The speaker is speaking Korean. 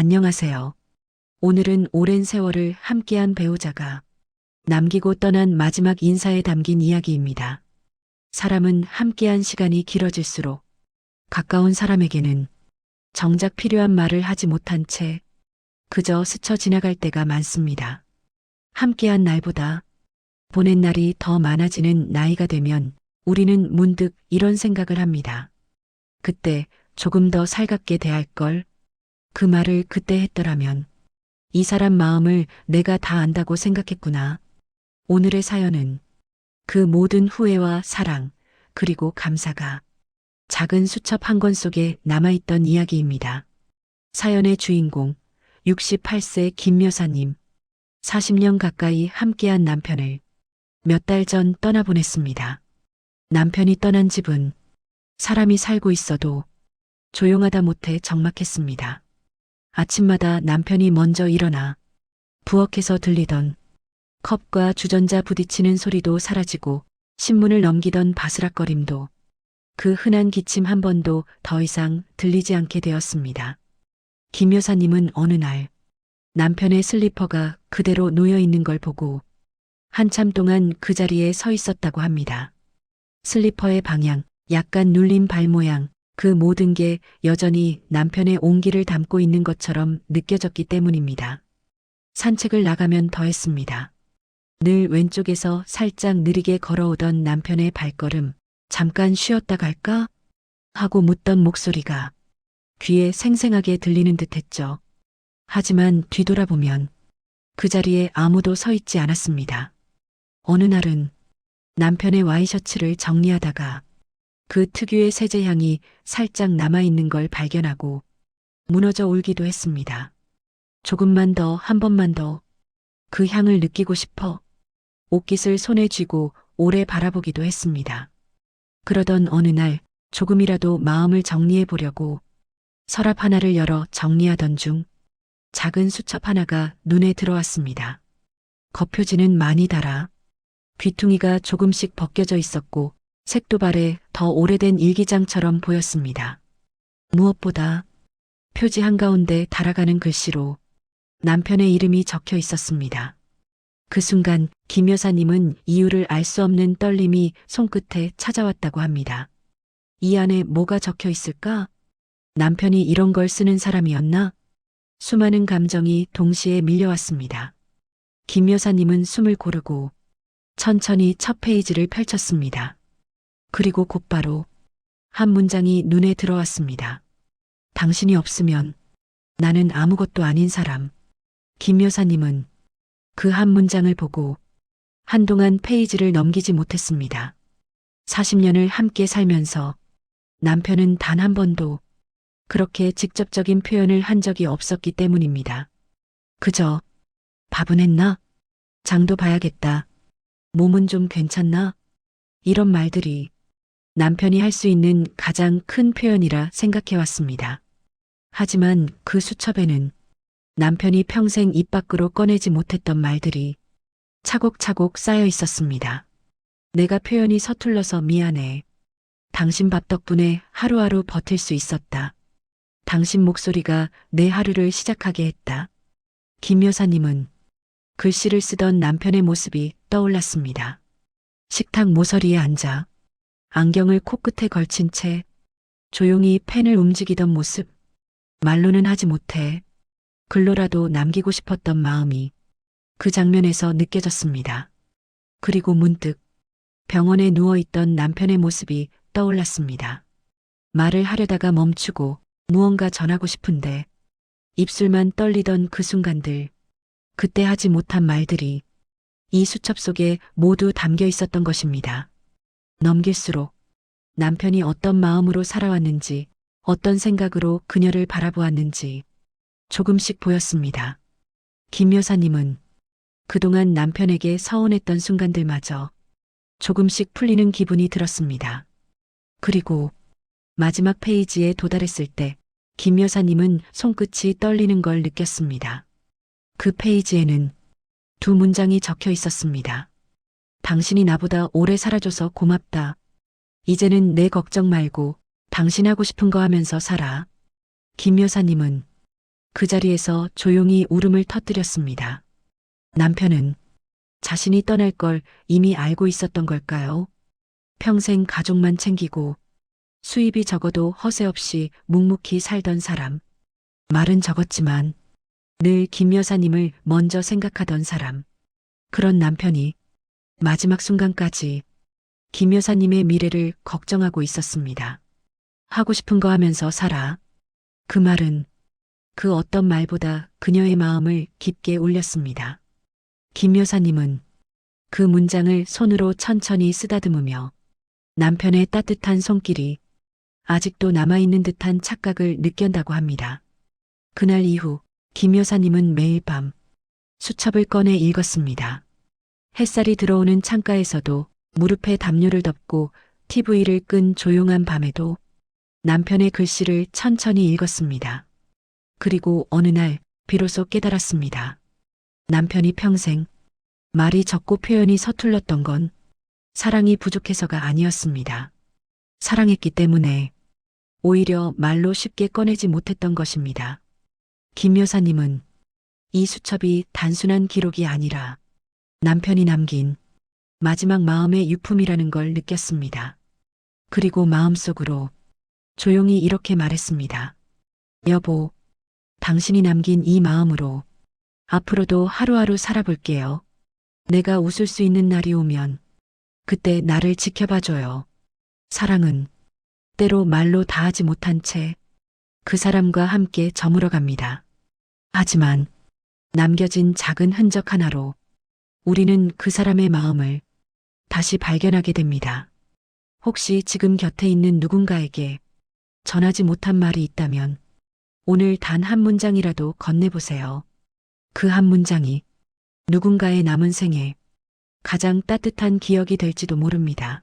안녕하세요. 오늘은 오랜 세월을 함께한 배우자가 남기고 떠난 마지막 인사에 담긴 이야기입니다. 사람은 함께한 시간이 길어질수록 가까운 사람에게는 정작 필요한 말을 하지 못한 채 그저 스쳐 지나갈 때가 많습니다. 함께한 날보다 보낸 날이 더 많아지는 나이가 되면 우리는 문득 이런 생각을 합니다. 그때 조금 더 살갑게 대할 걸, 그 말을 그때 했더라면, 이 사람 마음을 내가 다 안다고 생각했구나. 오늘의 사연은 그 모든 후회와 사랑, 그리고 감사가 작은 수첩 한 권 속에 남아있던 이야기입니다. 사연의 주인공, 68세 김 여사님, 40년 가까이 함께한 남편을 몇 달 전 떠나보냈습니다. 남편이 떠난 집은 사람이 살고 있어도 조용하다 못해 적막했습니다. 아침마다 남편이 먼저 일어나 부엌에서 들리던 컵과 주전자 부딪히는 소리도 사라지고 신문을 넘기던 바스락거림도 그 흔한 기침 한 번도 더 이상 들리지 않게 되었습니다. 김 여사님은 어느 날 남편의 슬리퍼가 그대로 놓여 있는 걸 보고 한참 동안 그 자리에 서 있었다고 합니다. 슬리퍼의 방향, 약간 눌린 발 모양, 그 모든 게 여전히 남편의 온기를 담고 있는 것처럼 느껴졌기 때문입니다. 산책을 나가면 더했습니다. 늘 왼쪽에서 살짝 느리게 걸어오던 남편의 발걸음, 잠깐 쉬었다 갈까? 하고 묻던 목소리가 귀에 생생하게 들리는 듯 했죠. 하지만 뒤돌아보면 그 자리에 아무도 서 있지 않았습니다. 어느 날은 남편의 와이셔츠를 정리하다가 그 특유의 세제 향이 살짝 남아있는 걸 발견하고 무너져 울기도 했습니다. 조금만 더, 한 번만 더 그 향을 느끼고 싶어 옷깃을 손에 쥐고 오래 바라보기도 했습니다. 그러던 어느 날 조금이라도 마음을 정리해 보려고 서랍 하나를 열어 정리하던 중 작은 수첩 하나가 눈에 들어왔습니다. 겉표지는 많이 달아 귀퉁이가 조금씩 벗겨져 있었고 색도 바래 더 오래된 일기장처럼 보였습니다. 무엇보다 표지 한가운데 달아가는 글씨로 남편의 이름이 적혀 있었습니다. 그 순간 김 여사님은 이유를 알 수 없는 떨림이 손끝에 찾아왔다고 합니다. 이 안에 뭐가 적혀 있을까? 남편이 이런 걸 쓰는 사람이었나? 수많은 감정이 동시에 밀려왔습니다. 김 여사님은 숨을 고르고 천천히 첫 페이지를 펼쳤습니다. 그리고 곧바로 한 문장이 눈에 들어왔습니다. 당신이 없으면 나는 아무것도 아닌 사람. 김 여사님은 그 한 문장을 보고 한동안 페이지를 넘기지 못했습니다. 40년을 함께 살면서 남편은 단 한 번도 그렇게 직접적인 표현을 한 적이 없었기 때문입니다. 그저 밥은 했나? 장도 봐야겠다. 몸은 좀 괜찮나? 이런 말들이 남편이 할 수 있는 가장 큰 표현이라 생각해왔습니다. 하지만 그 수첩에는 남편이 평생 입 밖으로 꺼내지 못했던 말들이 차곡차곡 쌓여 있었습니다. 내가 표현이 서툴러서 미안해. 당신 밥 덕분에 하루하루 버틸 수 있었다. 당신 목소리가 내 하루를 시작하게 했다. 김 여사님은 글씨를 쓰던 남편의 모습이 떠올랐습니다. 식탁 모서리에 앉아 안경을 코끝에 걸친 채 조용히 펜을 움직이던 모습, 말로는 하지 못해 글로라도 남기고 싶었던 마음이 그 장면에서 느껴졌습니다. 그리고 문득 병원에 누워있던 남편의 모습이 떠올랐습니다. 말을 하려다가 멈추고 무언가 전하고 싶은데 입술만 떨리던 그 순간들, 그때 하지 못한 말들이 이 수첩 속에 모두 담겨 있었던 것입니다. 넘길수록 남편이 어떤 마음으로 살아왔는지, 어떤 생각으로 그녀를 바라보았는지 조금씩 보였습니다. 김 여사님은 그동안 남편에게 서운했던 순간들마저 조금씩 풀리는 기분이 들었습니다. 그리고 마지막 페이지에 도달했을 때 김 여사님은 손끝이 떨리는 걸 느꼈습니다. 그 페이지에는 두 문장이 적혀 있었습니다. 당신이 나보다 오래 살아줘서 고맙다. 이제는 내 걱정 말고 당신 하고 싶은 거 하면서 살아. 김 여사님은 그 자리에서 조용히 울음을 터뜨렸습니다. 남편은 자신이 떠날 걸 이미 알고 있었던 걸까요? 평생 가족만 챙기고 수입이 적어도 허세 없이 묵묵히 살던 사람. 말은 적었지만 늘 김 여사님을 먼저 생각하던 사람. 그런 남편이 마지막 순간까지 김 여사님의 미래를 걱정하고 있었습니다. 하고 싶은 거 하면서 살아. 그 말은 그 어떤 말보다 그녀의 마음을 깊게 울렸습니다. 김 여사님은 그 문장을 손으로 천천히 쓰다듬으며 남편의 따뜻한 손길이 아직도 남아있는 듯한 착각을 느꼈다고 합니다. 그날 이후 김 여사님은 매일 밤 수첩을 꺼내 읽었습니다. 햇살이 들어오는 창가에서도 무릎에 담요를 덮고 TV를 끈 조용한 밤에도 남편의 글씨를 천천히 읽었습니다. 그리고 어느 날 비로소 깨달았습니다. 남편이 평생 말이 적고 표현이 서툴렀던 건 사랑이 부족해서가 아니었습니다. 사랑했기 때문에 오히려 말로 쉽게 꺼내지 못했던 것입니다. 김 여사님은 이 수첩이 단순한 기록이 아니라 남편이 남긴 마지막 마음의 유품이라는 걸 느꼈습니다. 그리고 마음속으로 조용히 이렇게 말했습니다. 여보, 당신이 남긴 이 마음으로 앞으로도 하루하루 살아볼게요. 내가 웃을 수 있는 날이 오면 그때 나를 지켜봐줘요. 사랑은 때로 말로 다하지 못한 채 그 사람과 함께 저물어갑니다. 하지만 남겨진 작은 흔적 하나로 우리는 그 사람의 마음을 다시 발견하게 됩니다. 혹시 지금 곁에 있는 누군가에게 전하지 못한 말이 있다면 오늘 단 한 문장이라도 건네보세요. 그 한 문장이 누군가의 남은 생에 가장 따뜻한 기억이 될지도 모릅니다.